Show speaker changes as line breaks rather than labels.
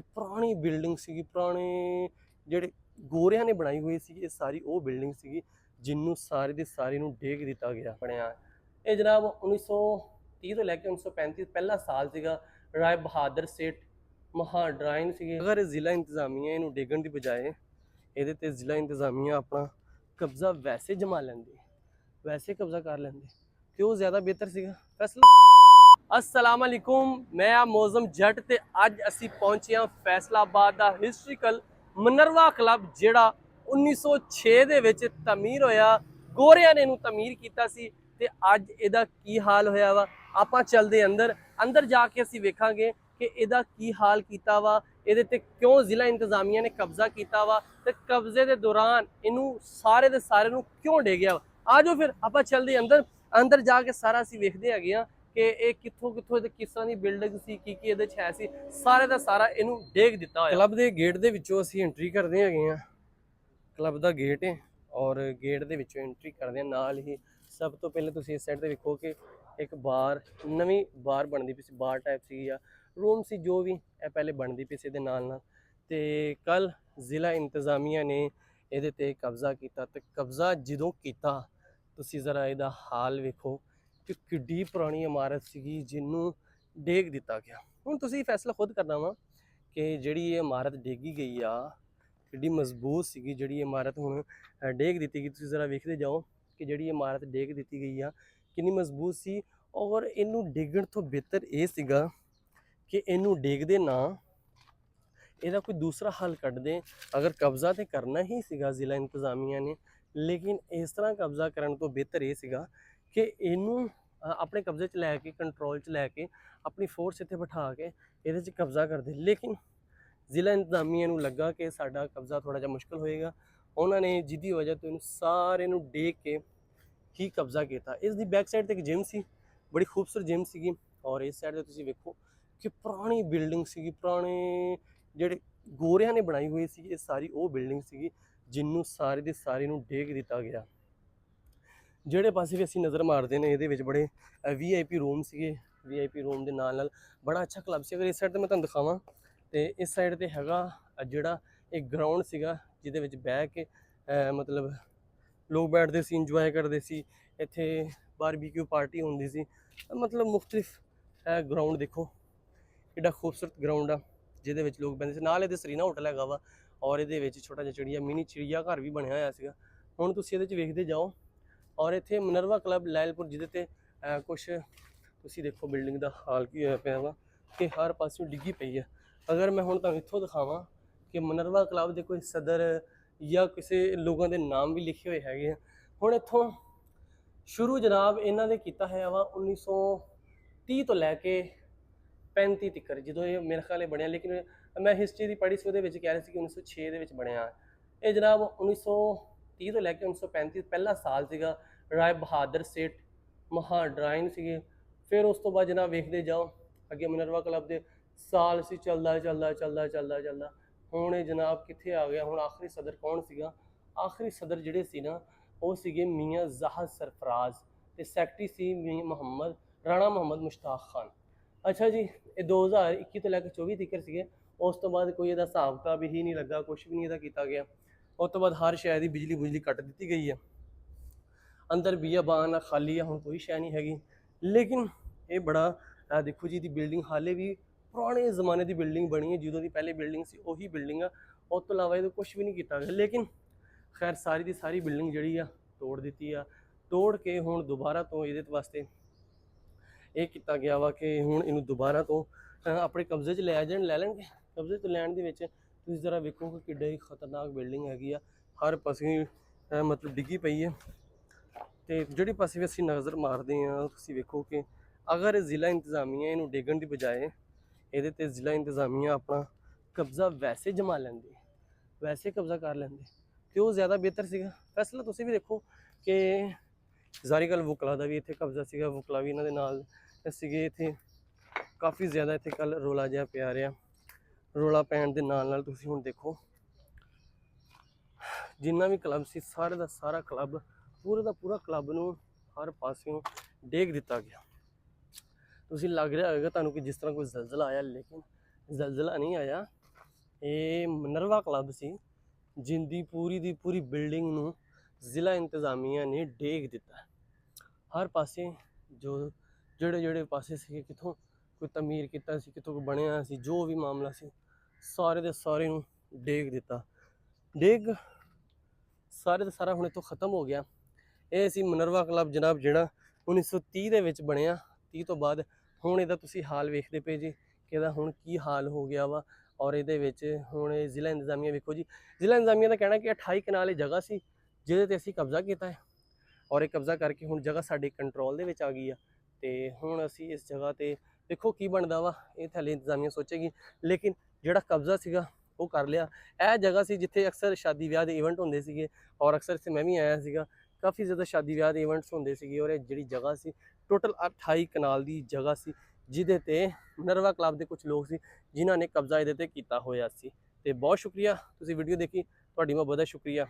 पुरानी बिल्डिंग सी पुराने ਜਿਹੜੇ ਗੋਰਿਆਂ ਨੇ ਬਣਾਈ ਹੋਈ ਸੀ। ਇਹ ਸਾਰੀ ਉਹ ਬਿਲਡਿੰਗ ਸੀਗੀ ਜਿਹਨੂੰ ਸਾਰੇ ਦੇ ਸਾਰੇ ਨੂੰ ਡੇਗ ਦਿੱਤਾ ਗਿਆ ਬਣਿਆ। ਇਹ ਜਨਾਬ 1930 ਤੋਂ ਲੈ ਕੇ 1935 ਪਹਿਲਾ ਸਾਲ ਸੀਗਾ। ਰਾਏ ਬਹਾਦਰ ਸੇਠ ਮਹਾਡਰਾਇਨ ਸੀਗੇ। ਅਗਰ ਜ਼ਿਲ੍ਹਾ ਇੰਤਜ਼ਾਮੀਆ ਇਹਨੂੰ ਡੇਗਣ ਦੀ ਬਜਾਏ ਇਹਦੇ ਤੇ ਜ਼ਿਲ੍ਹਾ ਇੰਤਜ਼ਾਮੀਆ ਆਪਣਾ ਕਬਜ਼ਾ ਵੈਸੇ ਜਮਾ ਲੈਂਦੇ, ਵੈਸੇ ਕਬਜ਼ਾ ਕਰ ਲੈਂਦੇ ਤੇ ਉਹ ਜ਼ਿਆਦਾ ਬਿਹਤਰ ਸੀਗਾ ਫੈਸਲਾ। अस्सलाम वालेकुम, मैं आ मौजम जट ते अज असी पहुंचे हाँ फैसलाबाद दा हिस्टोरिकल मनरवा क्लब जिहड़ा 1906 दे विच तमीर होया। गोरिया ने इहनूं तमीर कीता सी ते अज इहदा की हाल होया वा। आपां चलदे अंदर जाके असी वेखांगे कि इहदा की हाल कीता वा, इहदे ते क्यों जिला इंतजामिया ने कब्जा कीता वा ते कब्जे दे दौरान इहनूं सारे दे सारे नूं क्यों डेगिया वा। आ जाओ फिर आपां चलदे अंदर जाके सारा असी वेखदे हैगे आ कि ये कित्थों कित्थों किस तरह की बिल्डिंग सी की इहदे च है सी सारे दा सारा इहनूं डेग दिता होया। क्लब दे गेट दे विचों असीं एंट्री करदे हैगे आ। क्लब दा गेट है और गेट दे विचों एंट्री करदे नाल ही सब तो पहले तुसीं इस साइड ते वेखो कि एक बार नवीं बार बनदी पई सी, बार टाइप सी या रूम सी जो भी है पहले बनदी पई सी। इहदे नाल ते कल जिला इंतजामिया ने इहदे ते कब्जा कीता ते कब्जा जदों कीता तुसीं जरा इहदा हाल वेखो कि किड्डी पुरानी इमारत सीगी जिन्नू डेग दिता गया। हुण तुसीं फैसला खुद करना वा कि जिहड़ी ये इमारत डेगी गई आ किड्डी मजबूत सीगी। जिहड़ी इमारत हुण डेग दित्ती गई तुसीं जरा वेखदे जाओ कि जिहड़ी इमारत डेग दित्ती गई आ किन्नी मजबूत सी। और इनू डेगण तो बेहतर ये सीगा कि इनू डेगदे ना इहदा कोई दूसरा हल कढ दे। अगर कब्जा तो करना ही सीगा जिला इंतजामिया ने, लेकिन इस तरह कब्जा करन तो बेहतर ये सीगा कि इनू अपने कब्जे च लैके कंट्रोल च लैके अपनी फोर्स इत्थे बिठा के इहदे च कब्जा कर दे। लेकिन जिला इंतजामिया नूं लगा कि साडा कब्जा थोड़ा जिहा मुश्किल होएगा, उन्होंने जिहदी वजह तो इनू सारे नूं डेग के ही कब्जा किया। इस दी बैक साइड ते एक जिम सी, बड़ी खूबसूरत जिम सीगी। और इस साइड ते तुसीं वेखो कि पुरानी बिल्डिंग सीगी, पुराने ਜਿਹੜੇ ਗੋਰਿਆਂ ਨੇ ਬਣਾਈ ਹੋਈ ਸੀ। ਇਹ ਸਾਰੀ ਉਹ ਬਿਲਡਿੰਗ ਸੀਗੀ ਜਿਹਨੂੰ ਸਾਰੇ ਦੇ ਸਾਰੇ ਨੂੰ ਡੇਗ ਦਿੱਤਾ ਗਿਆ। ਜਿਹੜੇ ਪਾਸੇ ਵੀ ਅਸੀਂ ਨਜ਼ਰ ਮਾਰਦੇ ਨੇ ਇਹਦੇ ਵਿੱਚ ਬੜੇ VIP ਰੂਮ ਸੀਗੇ। VIP ਰੂਮ ਦੇ ਨਾਲ ਨਾਲ ਬੜਾ ਅੱਛਾ ਕਲੱਬ ਸੀ। ਅਗਰ ਇਸ ਸਾਈਡ ਤੇ ਮੈਂ ਤੁਹਾਨੂੰ ਦਿਖਾਵਾਂ ਤੇ ਇਸ ਸਾਈਡ ਤੇ ਹੈਗਾ ਜਿਹੜਾ ਇੱਕ ਗਰਾਊਂਡ ਸੀਗਾ ਜਿਹਦੇ ਵਿੱਚ ਬਹਿ ਕੇ ਮਤਲਬ ਲੋਕ ਬੈਠਦੇ ਸੀ, ਇੰਜੋਏ ਕਰਦੇ ਸੀ। ਇੱਥੇ ਬਾਰਬੀਕਿਊ ਪਾਰਟੀ ਹੁੰਦੀ ਸੀ। ਮਤਲਬ ਮੁਖਤਲਿਫ ਗਰਾਊਂਡ ਦੇਖੋ ਕਿੱਡਾ ਖੂਬਸੂਰਤ ਗਰਾਊਂਡ ਆ ਜਿਹਦੇ ਵਿੱਚ ਲੋਕ ਬਹਿੰਦੇ ਸੀ। ਨਾਲ ਇਹਦੇ ਸਰੀਨਾ ਹੋਟਲ ਹੈਗਾ ਵਾ ਔਰ ਇਹਦੇ ਵਿੱਚ ਛੋਟਾ ਜਿਹਾ ਚਿੜੀਆ ਮਿਨੀ ਚਿੜੀਆ ਘਰ ਵੀ ਬਣਿਆ ਹੋਇਆ ਸੀਗਾ। ਹੁਣ ਤੁਸੀਂ ਇਹਦੇ 'ਚ ਵੇਖਦੇ ਜਾਓ। ਔਰ ਇੱਥੇ ਮਨਰਵਾ ਕਲੱਬ ਲੈਲਪੁਰ ਜਿਹਦੇ ਤੇ ਕੁਛ ਤੁਸੀਂ ਦੇਖੋ ਬਿਲਡਿੰਗ ਦਾ ਹਾਲ ਕੀ ਹੋਇਆ ਪਿਆ ਵਾ ਕਿ ਹਰ ਪਾਸਿਓਂ ਡਿੱਗੀ ਪਈ ਹੈ। ਅਗਰ ਮੈਂ ਹੁਣ ਤੁਹਾਨੂੰ ਇੱਥੋਂ ਦਿਖਾਵਾਂ ਕਿ ਮਨਰਵਾ ਕਲੱਬ ਦੇ ਕੋਈ ਸਦਰ ਜਾਂ ਕਿਸੇ ਲੋਕਾਂ ਦੇ ਨਾਮ ਵੀ ਲਿਖੇ ਹੋਏ ਹੈਗੇ ਆ। ਹੁਣ ਇੱਥੋਂ ਸ਼ੁਰੂ ਜਨਾਬ ਇਹਨਾਂ ਦੇ ਕੀਤਾ ਹੋਇਆ ਵਾ 1930 ਤੋਂ ਲੈ ਕੇ 35 ਤੱਕ ਜਦੋਂ ਇਹ ਮੇਰੇ ਖਿਆਲ ਬਣਿਆ। ਲੇਕਿਨ ਮੈਂ ਹਿਸਟਰੀ ਦੀ ਪੜ੍ਹੀ ਸੀ, ਉਹਦੇ ਵਿੱਚ ਕਹਿ ਰਹੇ ਸੀ ਕਿ 1906 ਦੇ ਵਿੱਚ ਬਣਿਆ। ਇਹ ਜਨਾਬ 1930 ਤੋਂ ਲੈ ਕੇ 1935 ਪਹਿਲਾ ਸਾਲ ਸੀਗਾ। ਰਾਏ ਬਹਾਦਰ ਸੇਠ ਮਹਾਡਰਾਇਨ ਸੀਗੇ। ਫਿਰ ਉਸ ਤੋਂ ਬਾਅਦ ਜਨਾਬ ਵੇਖਦੇ ਜਾਓ ਅੱਗੇ ਮਨਰਵਾ ਕਲੱਬ ਦੇ ਸਾਲ ਸੀ ਚੱਲਦਾ ਹੁਣ ਇਹ ਜਨਾਬ ਕਿੱਥੇ ਆ ਗਿਆ। ਹੁਣ ਆਖਰੀ ਸਦਰ ਕੌਣ ਸੀਗਾ? ਆਖਰੀ ਸਦਰ ਜਿਹੜੇ ਸੀ ਨਾ ਉਹ ਸੀਗੇ ਮੀਆਂ ਜ਼ਾਹਦ ਸਰਫਰਾਜ਼ ਤੇ ਸੈਕਟਰੀ ਸੀ ਮੀਆਂ ਰਾਣਾ ਮੁਹੰਮਦ ਮੁਸ਼ਤਾਕ ਖਾਨ। ਅੱਛਾ ਜੀ, ਇਹ 2021 ਤੋਂ ਲੈ ਕੇ 24 ਤੱਕ ਸੀਗੇ। ਉਸ ਤੋਂ ਬਾਅਦ ਕੋਈ ਇਹਦਾ ਹਿਸਾਬ ਕਿਤਾਬ ਹੀ ਨਹੀਂ ਲੱਗਾ, ਕੁਛ ਵੀ ਨਹੀਂ ਇਹਦਾ ਕੀਤਾ ਗਿਆ। ਉਸ ਤੋਂ ਬਾਅਦ ਹਰ ਸ਼ਹਿਰ ਦੀ ਬਿਜਲੀ ਕੱਟ ਦਿੱਤੀ ਗਈ ਹੈ। ਅੰਦਰ ਬੀਆਬਾਨ ਖਾਲੀ ਆ, ਹੁਣ ਕੋਈ ਸ਼ੈ ਨਹੀਂ ਹੈਗੀ। ਲੇਕਿਨ ਇਹ ਬੜਾ ਦੇਖੋ ਜੀ ਦੀ ਬਿਲਡਿੰਗ ਹਾਲੇ ਵੀ ਪੁਰਾਣੇ ਜ਼ਮਾਨੇ ਦੀ ਬਿਲਡਿੰਗ ਬਣੀ ਹੈ। ਜਦੋਂ ਦੀ ਪਹਿਲੇ ਬਿਲਡਿੰਗ ਸੀ ਉਹੀ ਬਿਲਡਿੰਗ ਆ। ਉਸ ਤੋਂ ਇਲਾਵਾ ਇਹਦਾ ਕੁਛ ਵੀ ਨਹੀਂ ਕੀਤਾ ਗਿਆ। ਲੇਕਿਨ ਖੈਰ ਸਾਰੀ ਦੀ ਸਾਰੀ ਬਿਲਡਿੰਗ ਜਿਹੜੀ ਆ ਤੋੜ ਦਿੱਤੀ ਆ। ਤੋੜ ਕੇ ਹੁਣ ਦੁਬਾਰਾ ਤੋਂ ਇਹਦੇ ਵਾਸਤੇ ਇਹ ਕੀਤਾ ਗਿਆ ਵਾ ਕਿ ਹੁਣ ਇਹਨੂੰ ਦੁਬਾਰਾ ਤੋਂ ਆਪਣੇ ਕਬਜ਼ੇ 'ਚ ਲੈ ਲੈਣਗੇ। ਕਬਜ਼ੇ 'ਚ ਲੈਣ ਦੇ ਵਿੱਚ ਤੁਸੀਂ ਜ਼ਰਾ ਵੇਖੋ ਕਿ ਕਿੱਡਾ ਹੀ ਖਤਰਨਾਕ ਬਿਲਡਿੰਗ ਹੈਗੀ ਆ। ਹਰ ਪਾਸੇ ਮਤਲਬ ਡਿੱਗੀ ਪਈ ਹੈ। ਤੇ ਜਿਹੜੀ ਪਾਸੇ ਵੀ ਅਸੀਂ ਨਜ਼ਰ ਮਾਰਦੇ ਹਾਂ ਤੁਸੀਂ ਵੇਖੋ ਕਿ ਅਗਰ ਜ਼ਿਲ੍ਹਾ ਇੰਤਜ਼ਾਮੀਆ ਇਹਨੂੰ ਡੇਗਣ ਦੀ ਬਜਾਏ ਇਹਦੇ ਤੇ ਜ਼ਿਲ੍ਹਾ ਇੰਤਜ਼ਾਮੀਆ ਆਪਣਾ ਕਬਜ਼ਾ ਵੈਸੇ ਜਮਾ ਲੈਂਦੇ, ਵੈਸੇ ਕਬਜ਼ਾ ਕਰ ਲੈਂਦੇ ਤੇ ਉਹ ਜ਼ਿਆਦਾ ਬਿਹਤਰ ਸੀਗਾ ਫੈਸਲਾ। ਤੁਸੀਂ ਵੀ ਦੇਖੋ ਕਿ ਜ਼ਾਰੀ ਗੱਲ ਵਕਲਾ ਦਾ ਵੀ ਇੱਥੇ ਕਬਜ਼ਾ ਸੀਗਾ। ਵਕਲਾ ਵੀ ਇਹਨਾਂ ਦੇ ਨਾਲ ਸੀਗੇ। ਇੱਥੇ ਕਾਫੀ ਜ਼ਿਆਦਾ ਇੱਥੇ ਕੱਲ ਰੌਲਾ ਜਿਹਾ ਪਿਆ ਰਿਹਾ। ਰੌਲਾ ਪੈਣ ਦੇ ਨਾਲ ਨਾਲ ਤੁਸੀਂ ਹੁਣ ਦੇਖੋ ਜਿੰਨਾ ਵੀ ਕਲੱਬ ਸੀ ਸਾਰੇ ਦਾ ਸਾਰਾ ਕਲੱਬ ਪੂਰੇ ਦਾ ਪੂਰਾ ਕਲੱਬ ਨੂੰ ਹਰ ਪਾਸਿਓਂ ਡੇਗ ਦਿੱਤਾ ਗਿਆ। ਤੁਸੀਂ ਲੱਗ ਰਿਹਾ ਹੋਵੇਗਾ ਤੁਹਾਨੂੰ ਕਿ ਜਿਸ ਤਰ੍ਹਾਂ ਕੋਈ ਜ਼ਲਜ਼ਲਾ ਆਇਆ, ਲੇਕਿਨ ਜ਼ਲਜ਼ਲਾ ਨਹੀਂ ਆਇਆ। ਇਹ ਮਨਰਵਾ ਕਲੱਬ ਸੀ ਜਿੰਦੀ ਪੂਰੀ ਦੀ ਪੂਰੀ ਬਿਲਡਿੰਗ ਨੂੰ ਜ਼ਿਲ੍ਹਾ ਇੰਤਜ਼ਾਮੀਆ ਨੇ ਡੇਗ ਦਿੱਤਾ। ਹਰ ਪਾਸੇ ਜੋ ਜਿਹੜੇ ਜਿਹੜੇ ਪਾਸੇ ਸੀ, ਕਿੱਥੋਂ ਕੋਈ ਤਮੀਰ ਕੀਤਾ ਸੀ, ਕਿੱਥੋਂ ਕੋਈ ਬਣਿਆ ਸੀ, ਜੋ ਵੀ ਮਾਮਲਾ ਸੀ ਸਾਰੇ ਦੇ ਸਾਰੇ ਨੂੰ ਡੇਗ ਦਿੱਤਾ। ਡੇਗ ਸਾਰੇ ਦਾ ਸਾਰਾ ਹੁਣ ਇੱਥੋਂ ਖਤਮ ਹੋ ਗਿਆ। ਇਹ ਸੀ ਮਨਰਵਾ ਕਲੱਬ ਜਨਾਬ, ਜਿਹੜਾ 1930 ਦੇ ਵਿੱਚ ਬਣਿਆ। 30 ਤੋਂ ਬਾਅਦ ਹੁਣ ਇਹਦਾ ਤੁਸੀਂ ਹਾਲ ਵੇਖਦੇ ਪਏ ਜੀ ਕਿ ਇਹਦਾ ਹੁਣ ਕੀ ਹਾਲ ਹੋ ਗਿਆ ਵਾ। ਔਰ ਇਹਦੇ ਵਿੱਚ ਹੁਣ ਇਹ ਜ਼ਿਲ੍ਹਾ ਇੰਤਜ਼ਾਮੀਆ ਵੇਖੋ ਜੀ, ਜ਼ਿਲ੍ਹਾ ਇੰਤਜ਼ਾਮੀਆ ਦਾ ਕਹਿਣਾ ਕਿ 28 ਕਨਾਲ ਜਗ੍ਹਾ ਸੀ ਜਿਹਦੇ ਤੇ ਅਸੀਂ ਕਬਜ਼ਾ ਕੀਤਾ ਹੈ, ਔਰ ਇਹ ਕਬਜ਼ਾ ਕਰਕੇ ਹੁਣ ਜਗ੍ਹਾ ਸਾਡੇ ਕੰਟਰੋਲ ਦੇ ਵਿੱਚ ਆ ਗਈ ਆ। ਤੇ ਹੁਣ ਅਸੀਂ ਇਸ ਜਗ੍ਹਾ ਤੇ ਦੇਖੋ ਕੀ ਬਣਦਾ ਵਾ, ਇਹ ਥੱਲੇ ਇੰਤਜ਼ਾਮੀਆ ਸੋਚੇਗੀ। ਲੇਕਿਨ ਜਿਹੜਾ ਕਬਜ਼ਾ ਸੀਗਾ ਉਹ ਕਰ ਲਿਆ। ਇਹ ਜਗ੍ਹਾ ਸੀ ਜਿੱਥੇ ਅਕਸਰ ਸ਼ਾਦੀ ਵਿਆਹ ਦੇ ਇਵੈਂਟ ਹੁੰਦੇ ਸੀਗੇ, ਔਰ ਅਕਸਰ ਇੱਥੇ ਮੈਂ ਵੀ ਆਇਆ ਸੀਗਾ। ਕਾਫੀ ਜ਼ਿਆਦਾ ਸ਼ਾਦੀ ਵਿਆਹ ਦੇ ਇਵੈਂਟਸ ਹੁੰਦੇ ਸੀਗੇ, ਔਰ ਇਹ ਜਿਹੜੀ ਜਗ੍ਹਾ ਸੀ ਟੋਟਲ 28 ਕਨਾਲ ਦੀ ਜਗ੍ਹਾ ਸੀ ਜਿਹਦੇ ਤੇ ਮਨਰਵਾ ਕਲੱਬ ਦੇ ਕੁਝ ਲੋਕ ਸੀ ਜਿਨ੍ਹਾਂ ਨੇ ਕਬਜ਼ਾ ਇਹਦੇ ਤੇ ਕੀਤਾ ਹੋਇਆ ਸੀ। ਤੇ ਬਹੁਤ ਸ਼ੁਕਰੀਆ, ਤੁਸੀਂ ਵੀਡੀਓ ਦੇਖੀ, ਤੁਹਾਡੀ ਬਹੁਤ ਬਹੁਤ ਸ਼ੁਕਰੀਆ।